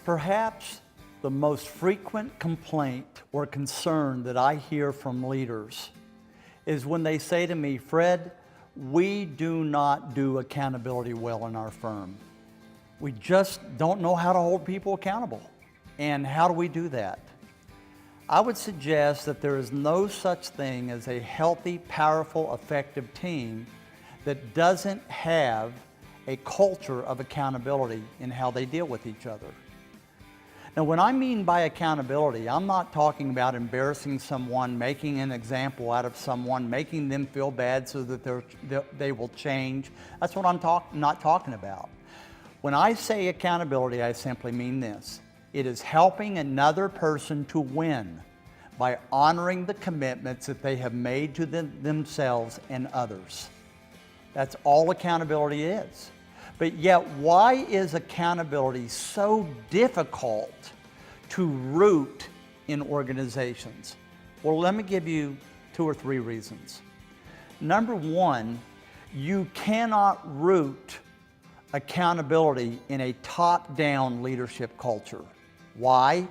Perhaps the most frequent complaint or concern that I hear from leaders is when they say to me, "Fred, we do not do accountability well in our firm. We just don't know how to hold people accountable. And how do we do that?" I would suggest that there is no such thing as a healthy, powerful, effective team that doesn't have a culture of accountability in how they deal with each other. Now, when I mean by accountability, I'm not talking about embarrassing someone, making an example out of someone, making them feel bad so that they will change. That's what I'm not talking about. When I say accountability, I simply mean this. It is helping another person to win by honoring the commitments that they have made to themselves and others. That's all accountability is. But yet, why is accountability so difficult to root in organizations? Well, let me give you 2 or 3 reasons. Number one, you cannot root accountability in a top-down leadership culture. Why?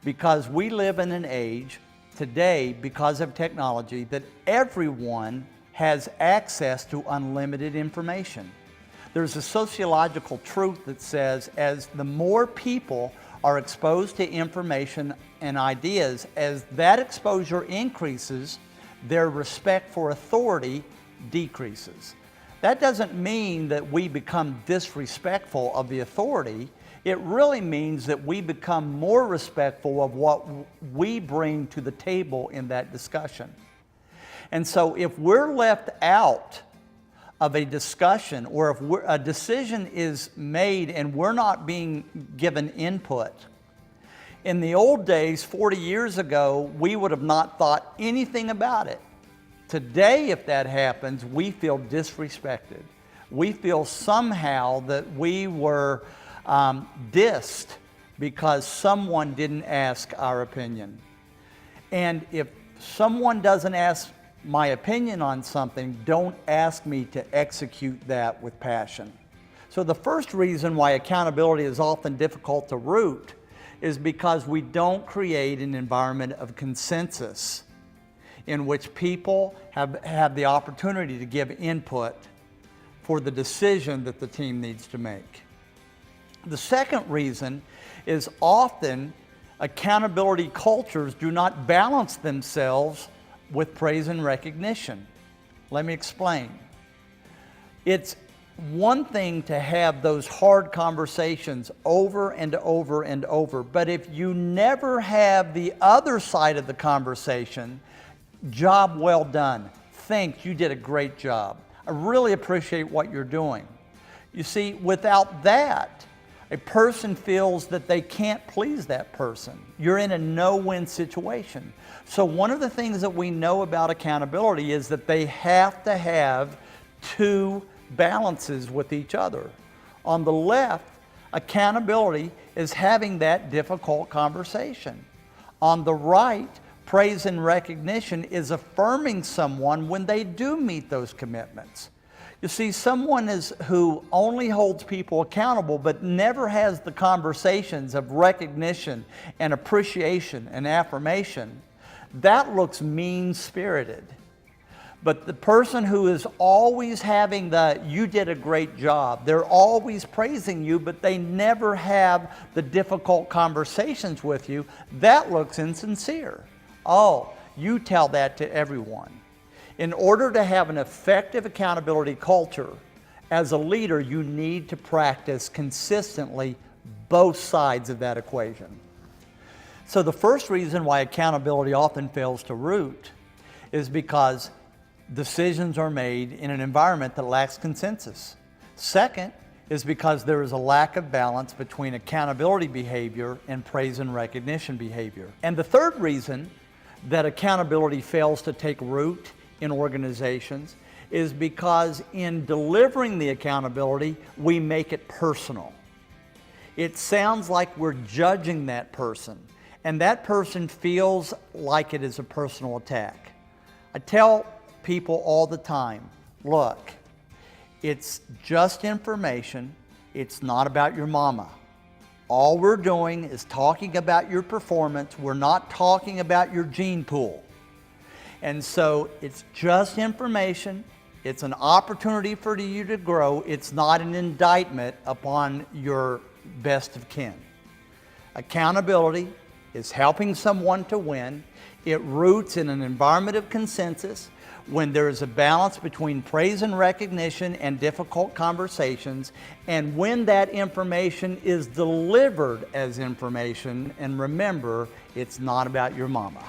Because we live in an age today, because of technology, that everyone has access to unlimited information. There's a sociological truth that says as the more people are exposed to information and ideas, as that exposure increases, their respect for authority decreases. That doesn't mean that we become disrespectful of the authority. It really means that we become more respectful of what we bring to the table in that discussion. And so if we're left out of a discussion, or if a decision is made and we're not being given input. In the old days, 40 years ago, we would have not thought anything about it. Today, if that happens, we feel disrespected. We feel somehow that we were dissed because someone didn't ask our opinion. And if someone doesn't ask my opinion on something, don't ask me to execute that with passion. So the first reason why accountability is often difficult to root is because we don't create an environment of consensus in which people have the opportunity to give input for the decision that the team needs to make. The second reason is often accountability cultures do not balance themselves with praise and recognition. Let me explain. It's one thing to have those hard conversations over and over and over, but if you never have the other side of the conversation, job well done, thanks, you did a great job, I really appreciate what you're doing. You see, without that, a person feels that they can't please that person. You're in a no-win situation. So one of the things that we know about accountability is that they have to have 2 balances with each other. On the left, accountability is having that difficult conversation. On the right, praise and recognition is affirming someone when they do meet those commitments. You see, someone who only holds people accountable but never has the conversations of recognition and appreciation and affirmation, that looks mean-spirited. But the person who is always having you did a great job, they're always praising you, but they never have the difficult conversations with you, that looks insincere. Oh, you tell that to everyone. In order to have an effective accountability culture, as a leader, you need to practice consistently both sides of that equation. So the first reason why accountability often fails to root is because decisions are made in an environment that lacks consensus. Second is because there is a lack of balance between accountability behavior and praise and recognition behavior. And the third reason that accountability fails to take root in organizations is because in delivering the accountability, we make it personal. It sounds like we're judging that person, and that person feels like it is a personal attack. I tell people all the time, look, it's just information. It's not about your mama. All we're doing is talking about your performance. We're not talking about your gene pool. And so it's just information. It's an opportunity for you to grow. It's not an indictment upon your best of kin. Accountability is helping someone to win. It roots in an environment of consensus when there is a balance between praise and recognition and difficult conversations, and when that information is delivered as information. And remember, it's not about your mama.